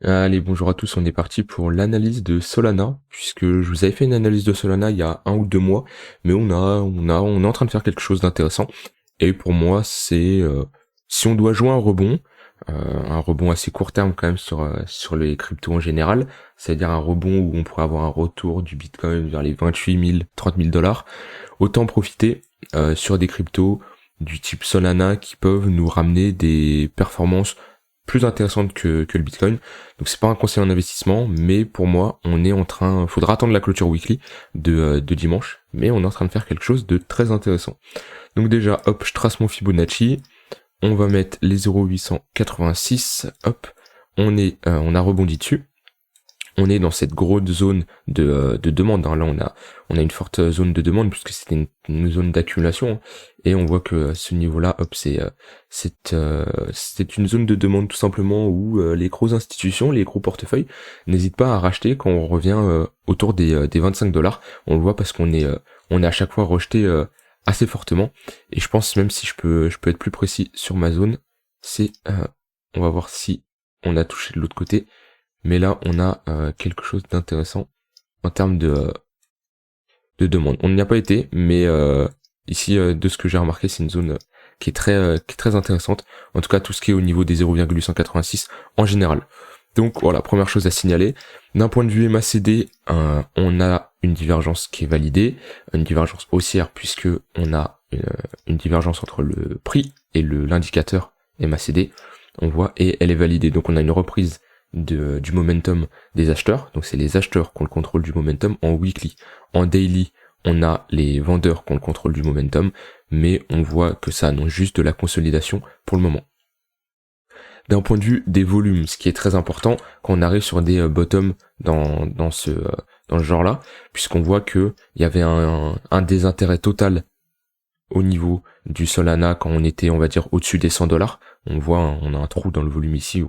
Allez, bonjour à tous, on est parti pour l'analyse de Solana, puisque je vous avais fait une analyse de Solana il y a 1 ou 2 mois, mais on est en train de faire quelque chose d'intéressant. Et pour moi, c'est si on doit jouer un rebond assez court terme quand même sur les cryptos en général, c'est-à-dire un rebond où on pourrait avoir un retour du Bitcoin vers les 28 000, 30 000 dollars, autant profiter sur des cryptos du type Solana qui peuvent nous ramener des performances plus intéressantes que le Bitcoin. Donc c'est pas un conseil en investissement, mais pour moi, faudra attendre la clôture weekly de dimanche, mais on est en train de faire quelque chose de très intéressant. Donc déjà, hop, je trace mon Fibonacci, on va mettre les 0,886, hop, on a rebondi dessus. On est dans cette grosse zone de demande, hein. Là on a une forte zone de demande puisque c'était une zone d'accumulation, hein. Et on voit que à ce niveau-là, hop, c'est une zone de demande tout simplement où les grosses institutions, les gros portefeuilles n'hésitent pas à racheter quand on revient autour des 25 dollars. On le voit parce on est à chaque fois rejeté assez fortement. Et je pense, même si je peux être plus précis sur ma zone, on va voir si on a touché de l'autre côté. Mais là, on a quelque chose d'intéressant en termes de demande. On n'y a pas été, mais ici, de ce que j'ai remarqué, c'est une zone qui est très intéressante. En tout cas, tout ce qui est au niveau des 0,886 en général. Donc voilà, première chose à signaler. D'un point de vue MACD, on a une divergence qui est validée, une divergence haussière puisque on a une divergence entre le prix et l'indicateur MACD. On voit, et elle est validée. Donc on a une reprise du momentum des acheteurs, donc c'est les acheteurs qui ont le contrôle du momentum en weekly. En daily, on a les vendeurs qui ont le contrôle du momentum, mais on voit que ça annonce juste de la consolidation pour le moment. D'un point de vue des volumes, ce qui est très important quand on arrive sur des bottoms dans ce genre-là, puisqu'on voit que il y avait un désintérêt total au niveau du Solana quand on était, on va dire, au-dessus des 100 dollars. On voit, on a un trou dans le volume ici où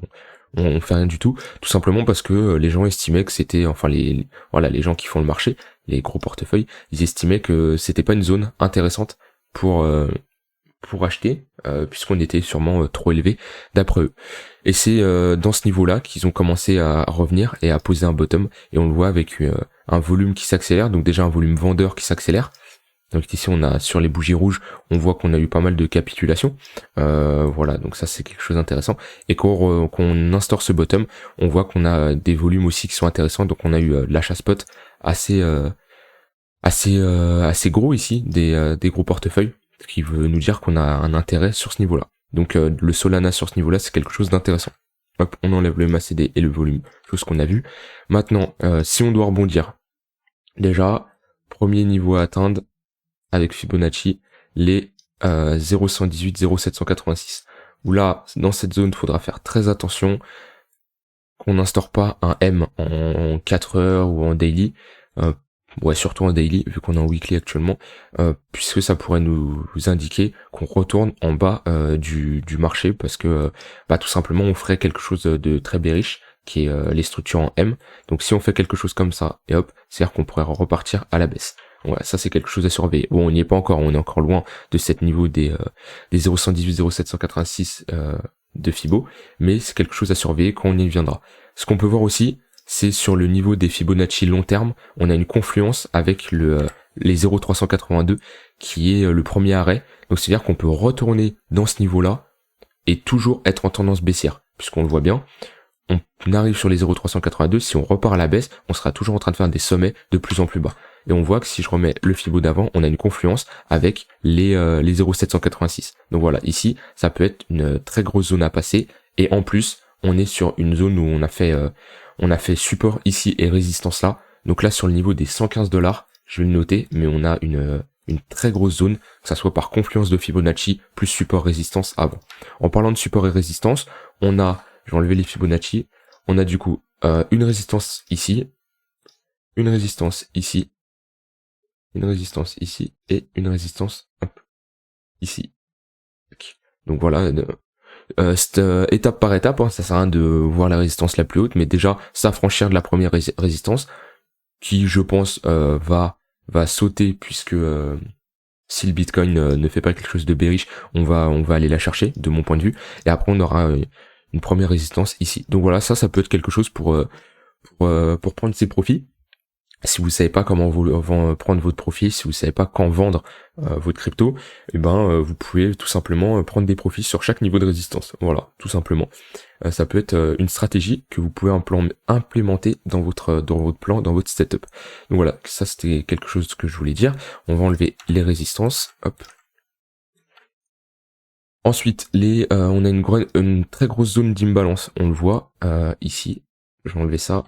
on fait rien du tout simplement parce que les gens estimaient que c'était, enfin les gens qui font le marché, les gros portefeuilles, ils estimaient que c'était pas une zone intéressante pour acheter, puisqu'on était sûrement trop élevé d'après eux. Et c'est dans ce niveau-là qu'ils ont commencé à revenir et à poser un bottom, et on le voit avec un volume qui s'accélère, donc déjà un volume vendeur qui s'accélère. Donc ici on a sur les bougies rouges, on voit qu'on a eu pas mal de capitulations. Voilà, donc ça c'est quelque chose d'intéressant. Et quand on instaure ce bottom, on voit qu'on a des volumes aussi qui sont intéressants. Donc on a eu l'achat spot assez gros ici, des gros portefeuilles, ce qui veut nous dire qu'on a un intérêt sur ce niveau-là. Donc le Solana sur ce niveau-là, c'est quelque chose d'intéressant. Hop, on enlève le MACD et le volume, chose qu'on a vu. Maintenant, si on doit rebondir, déjà, premier niveau à atteindre, avec Fibonacci, les 0,118, 0,786. Où là, dans cette zone, il faudra faire très attention qu'on n'instaure pas un M en 4 heures ou en daily. Ouais, surtout en daily, vu qu'on est en weekly actuellement, puisque ça pourrait nous indiquer qu'on retourne en bas du marché, parce que tout simplement on ferait quelque chose de très bearish, qui est les structures en M. Donc si on fait quelque chose comme ça, et hop, c'est-à-dire qu'on pourrait repartir à la baisse. Ouais, ça c'est quelque chose à surveiller. Bon, on n'y est pas encore, on est encore loin de cette niveau des 0,118, 0,786 de Fibo, mais c'est quelque chose à surveiller quand on y viendra. Ce qu'on peut voir aussi, c'est sur le niveau des Fibonacci long terme, on a une confluence avec les 0,382 qui est le premier arrêt. Donc c'est-à-dire qu'on peut retourner dans ce niveau-là et toujours être en tendance baissière, puisqu'on le voit bien. On arrive sur les 0,382, si on repart à la baisse, on sera toujours en train de faire des sommets de plus en plus bas. Et on voit que si je remets le Fibo d'avant, on a une confluence avec les 0,786. Donc voilà, ici, ça peut être une très grosse zone à passer. Et en plus, on est sur une zone où on a fait support ici et résistance là. Donc là, sur le niveau des 115 dollars, je vais le noter, mais on a une très grosse zone, que ça soit par confluence de Fibonacci, plus support résistance avant. En parlant de support et résistance, je vais enlever les Fibonacci, on a du coup une résistance ici, une résistance ici, une résistance ici, et une résistance ici. Donc voilà, c'est étape par étape, hein, ça sert à rien de voir la résistance la plus haute, mais déjà s'affranchir de la première résistance, qui je pense va sauter, puisque si le Bitcoin ne fait pas quelque chose de bearish, on va aller la chercher, de mon point de vue, et après on aura une première résistance ici. Donc voilà, ça peut être quelque chose pour prendre ses profits. Si vous savez pas comment prendre votre profit, si vous savez pas quand vendre votre crypto, et vous pouvez tout simplement prendre des profits sur chaque niveau de résistance. Voilà, tout simplement. Ça peut être une stratégie que vous pouvez implémenter dans votre plan, dans votre setup. Donc voilà, ça c'était quelque chose que je voulais dire. On va enlever les résistances. Hop. Ensuite, on a une très grosse zone d'imbalance. On le voit ici. Je vais enlever ça.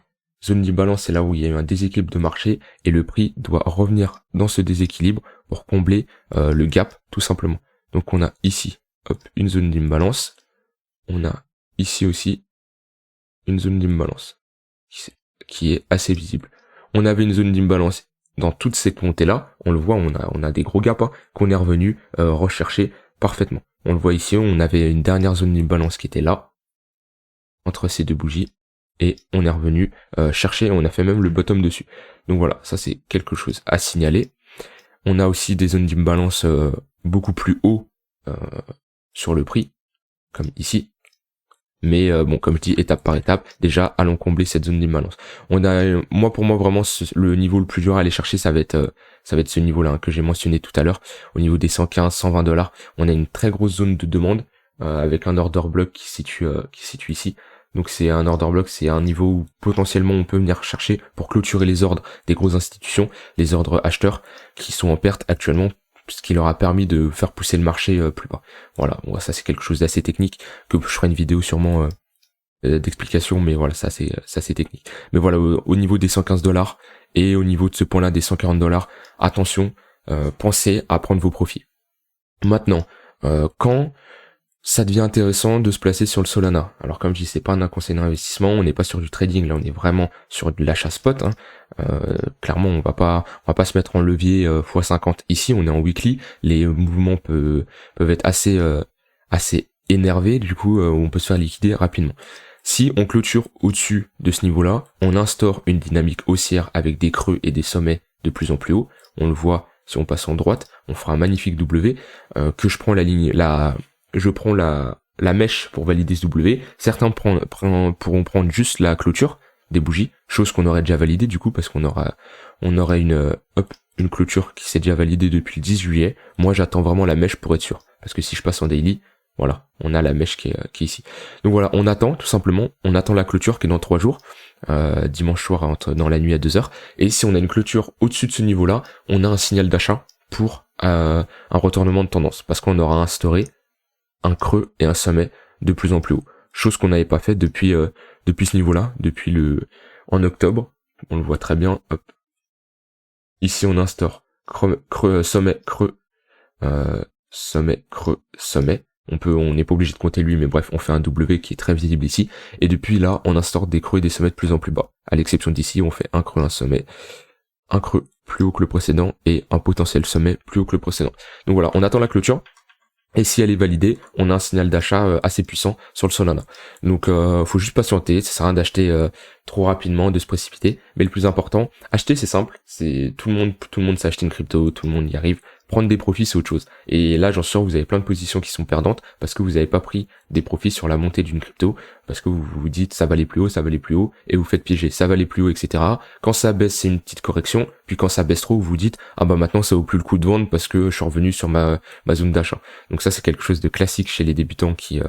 Zone d'imbalance, c'est là où il y a eu un déséquilibre de marché et le prix doit revenir dans ce déséquilibre pour combler le gap, tout simplement. Donc on a ici, hop, une zone d'imbalance. On a ici aussi une zone d'imbalance qui est assez visible. On avait une zone d'imbalance dans toutes ces montées-là. On le voit, on a des gros gaps qu'on est revenu rechercher parfaitement. On le voit ici, on avait une dernière zone d'imbalance qui était là, entre ces deux bougies. Et on est revenu chercher, on a fait même le bottom dessus. Donc voilà, ça c'est quelque chose à signaler. On a aussi des zones d'imbalance beaucoup plus haut sur le prix, comme ici. Mais bon, comme je dis, étape par étape, déjà allons combler cette zone d'imbalance. Pour moi vraiment le niveau le plus dur à aller chercher, ça va être ce niveau-là que j'ai mentionné tout à l'heure, au niveau des 115, 120 $. On a une très grosse zone de demande avec un order block qui se situe ici. Donc c'est un order block, c'est un niveau où potentiellement on peut venir chercher pour clôturer les ordres des grosses institutions, les ordres acheteurs qui sont en perte actuellement, ce qui leur a permis de faire pousser le marché plus bas. Voilà, bon, ça c'est quelque chose d'assez technique que je ferai une vidéo sûrement d'explication, mais voilà, ça c'est technique. Mais voilà, au niveau des 115 $ et au niveau de ce point-là des 140 $, attention, pensez à prendre vos profits. Maintenant, quand ça devient intéressant de se placer sur le Solana. Alors comme je dis, c'est pas un conseil d'investissement, on n'est pas sur du trading, là on est vraiment sur de l'achat spot. Clairement, on va pas se mettre en levier x50 ici, on est en weekly, les mouvements peuvent être assez énervés, du coup on peut se faire liquider rapidement. Si on clôture au-dessus de ce niveau-là, on instaure une dynamique haussière avec des creux et des sommets de plus en plus haut. On le voit, si on passe en droite, on fera un magnifique W, que je prends je prends la mèche pour valider ce W. Certains pourront prendre juste la clôture des bougies, chose qu'on aurait déjà validée du coup, parce qu'on aurait une clôture qui s'est déjà validée depuis le 10 juillet. Moi j'attends vraiment la mèche pour être sûr, parce que si je passe en daily, voilà, on a la mèche qui est ici. Donc voilà, on attend tout simplement, on attend la clôture qui est dans 3 jours, dimanche soir dans la nuit à 2h, et si on a une clôture au-dessus de ce niveau-là, on a un signal d'achat pour un retournement de tendance, parce qu'on aura instauré un creux et un sommet de plus en plus haut. Chose qu'on n'avait pas fait depuis ce niveau-là, en octobre. On le voit très bien. Hop. Ici, on instaure creux, sommet, creux, sommet, creux, sommet. On n'est pas obligé de compter lui, mais bref, on fait un W qui est très visible ici. Et depuis là, on instaure des creux et des sommets de plus en plus bas. À l'exception d'ici, on fait un creux, un sommet, un creux plus haut que le précédent et un potentiel sommet plus haut que le précédent. Donc voilà, on attend la clôture. Et si elle est validée, on a un signal d'achat assez puissant sur le Solana. Donc faut juste patienter, ça sert à rien d'acheter trop rapidement, de se précipiter. Mais le plus important, acheter c'est simple, c'est tout le monde sait acheter une crypto, tout le monde y arrive. Prendre des profits c'est autre chose. Et là j'en suis sûr vous avez plein de positions qui sont perdantes parce que vous n'avez pas pris des profits sur la montée d'une crypto, parce que vous vous dites ça va aller plus haut, et vous faites piéger, ça va aller plus haut, etc. Quand ça baisse c'est une petite correction, puis quand ça baisse trop vous vous dites ah bah maintenant ça vaut plus le coup de vendre parce que je suis revenu sur ma zone d'achat. Donc ça c'est quelque chose de classique chez les débutants qui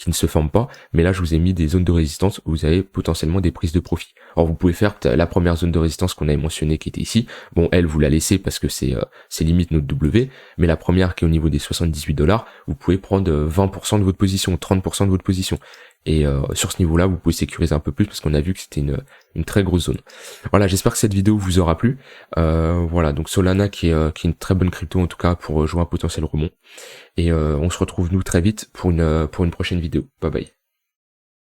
ne se forment pas, mais là je vous ai mis des zones de résistance où vous avez potentiellement des prises de profit. Alors vous pouvez faire la première zone de résistance qu'on avait mentionnée qui était ici, bon elle vous la laissez parce que c'est limite notre W, mais la première qui est au niveau des 78 $, vous pouvez prendre 20% de votre position, 30% de votre position. Et sur ce niveau-là, vous pouvez sécuriser un peu plus parce qu'on a vu que c'était une très grosse zone. Voilà, j'espère que cette vidéo vous aura plu. Voilà, donc Solana qui est une très bonne crypto en tout cas pour jouer un potentiel rebond. Et on se retrouve nous très vite pour une prochaine vidéo. Bye bye.